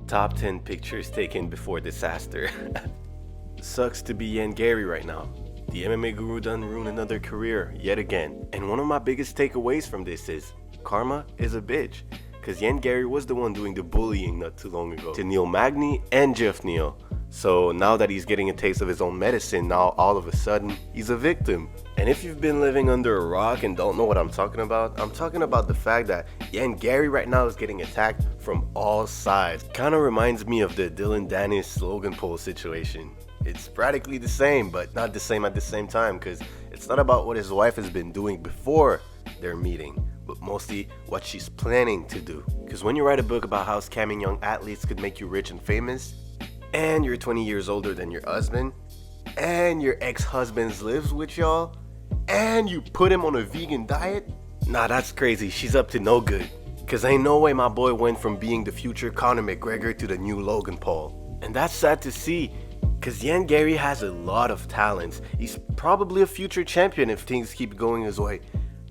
Top 10 pictures taken before disaster. Sucks to be Garry right now. The MMA guru done ruined another career yet again. And one of my biggest takeaways from this is karma is a bitch. Cause Garry was the one doing the bullying not too long ago to Neil Magny and Jeff Neal. So now that he's getting a taste of his own medicine, now all of a sudden he's a victim. And if you've been living under a rock and don't know what I'm talking about the fact that Garry right now is getting attacked from all sides. Kinda reminds me of the Dylan Dennis Logan Paul situation. It's practically the same, but not the same at the same time, because it's not about what his wife has been doing before their meeting, but mostly what she's planning to do. Because when you write a book about how scamming young athletes could make you rich and famous, and you're 20 years older than your husband, and your ex-husband lives with y'all, and you put him on a vegan diet, nah, that's crazy. She's up to no good. Cause ain't no way my boy went from being the future Conor McGregor to the new Logan Paul. And that's sad to see, cause Garry has a lot of talents. He's probably a future champion if things keep going his way.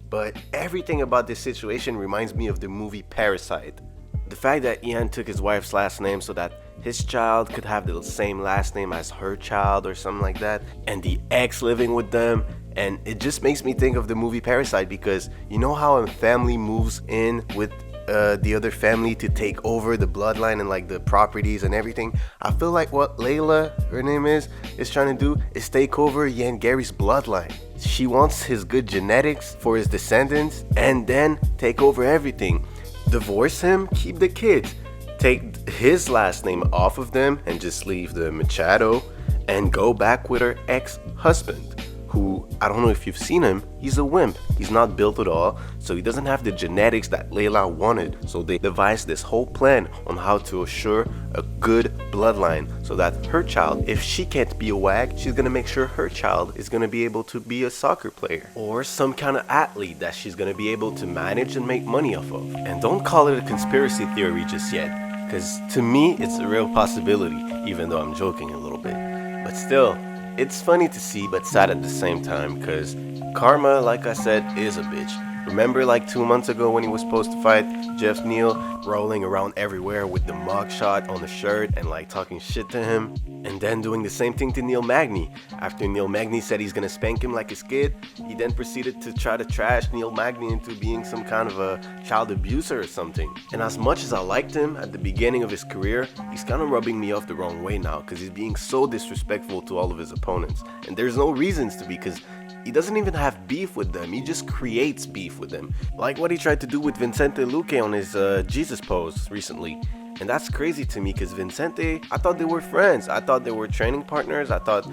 But everything about this situation reminds me of the movie Parasite. The fact that Ian took his wife's last name so that his child could have the same last name as her child or something like that, and the ex living with them, and it just makes me think of the movie Parasite, because you know how a family moves in with the other family to take over the bloodline and like the properties and everything. I feel like what Layla, her name is trying to do is take over Garry's bloodline. She wants his good genetics for his descendants and then take over everything. Divorce him, keep the kids, take his last name off of them and just leave the Machado, and go back with her ex-husband, who, I don't know if you've seen him, he's a wimp. He's not built at all, so he doesn't have the genetics that Layla wanted. So they devised this whole plan on how to assure a good bloodline so that her child, if she can't be a wag, she's gonna make sure her child is gonna be able to be a soccer player or some kind of athlete that she's gonna be able to manage and make money off of. And don't call it a conspiracy theory just yet, because to me it's a real possibility, even though I'm joking a little bit. But still, it's funny to see but sad at the same time, because karma, like I said, is a bitch. Remember like 2 months ago when he was supposed to fight Jeff Neal, rolling around everywhere with the mugshot on the shirt and like talking shit to him? And then doing the same thing to Neil Magny. After Neil Magny said he's gonna spank him like his kid, he then proceeded to try to trash Neil Magny into being some kind of a child abuser or something. And as much as I liked him at the beginning of his career, he's kind of rubbing me off the wrong way now, because he's being so disrespectful to all of his opponents. And there's no reasons to be, because he doesn't even have beef with them, he just creates beef with them. Like what he tried to do with Vicente Luque on his Jesus pose recently. And that's crazy to me, because Vicente, I thought they were friends. I thought they were training partners. I thought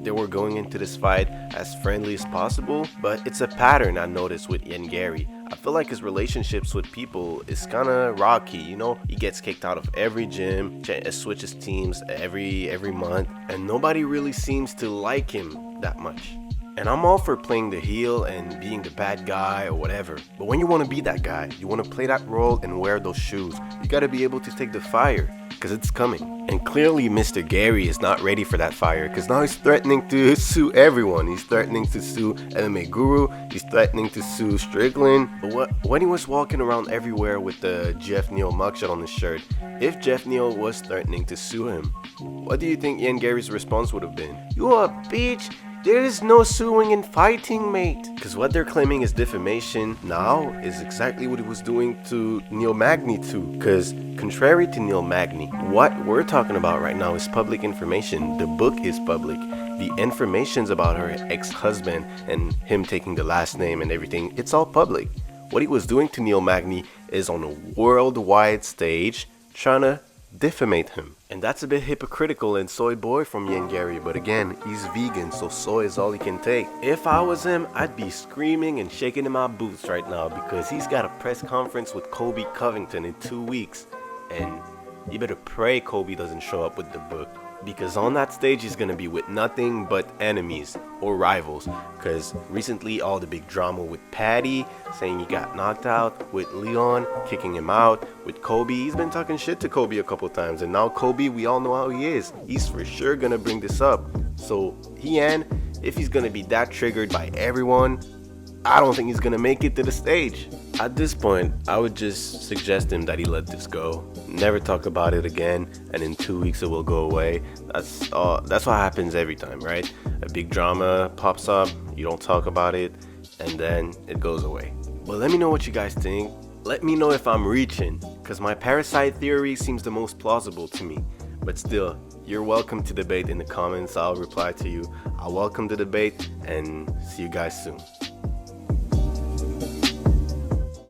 they were going into this fight as friendly as possible. But it's a pattern I noticed with Garry. I feel like his relationships with people is kind of rocky. You know, he gets kicked out of every gym, switches teams every month, and nobody really seems to like him that much. And I'm all for playing the heel and being the bad guy or whatever. But when you want to be that guy, you want to play that role and wear those shoes, you got to be able to take the fire, because it's coming. And clearly Mr. Garry is not ready for that fire, because now he's threatening to sue everyone. He's threatening to sue MMA Guru, he's threatening to sue Strickland. But when he was walking around everywhere with the Jeff Neal mugshot on his shirt, if Jeff Neal was threatening to sue him, what do you think Garry's response would have been? You a bitch. There is no suing and fighting, mate. Because what they're claiming is defamation now is exactly what he was doing to Neil Magny too. Because contrary to Neil Magny, what we're talking about right now is public information. The book is public. The information's about her ex-husband and him taking the last name and everything, it's all public. What he was doing to Neil Magny is on a worldwide stage trying to defamate him. And that's a bit hypocritical and soy boy from Garry, but again, he's vegan, so soy is all he can take. If I was him, I'd be screaming and shaking in my boots right now, because he's got a press conference with Colby Covington in 2 weeks, and you better pray Colby doesn't show up with the book, because on that stage he's gonna be with nothing but enemies or rivals. Because recently all the big drama with Patty saying he got knocked out, with Leon kicking him out, with Kobe, he's been talking shit to Kobe a couple times, and now Kobe, we all know how he is. He's for sure gonna bring this up. So if he's gonna be that triggered by everyone, I don't think he's gonna make it to the stage. At this point, I would just suggest him that he let this go. Never talk about it again, and in 2 weeks it will go away. That's what happens every time, right? A big drama pops up, you don't talk about it, and then it goes away. But let me know what you guys think. Let me know if I'm reaching, because my parasite theory seems the most plausible to me. But still, you're welcome to debate in the comments. I'll reply to you. I'll welcome the debate, and see you guys soon.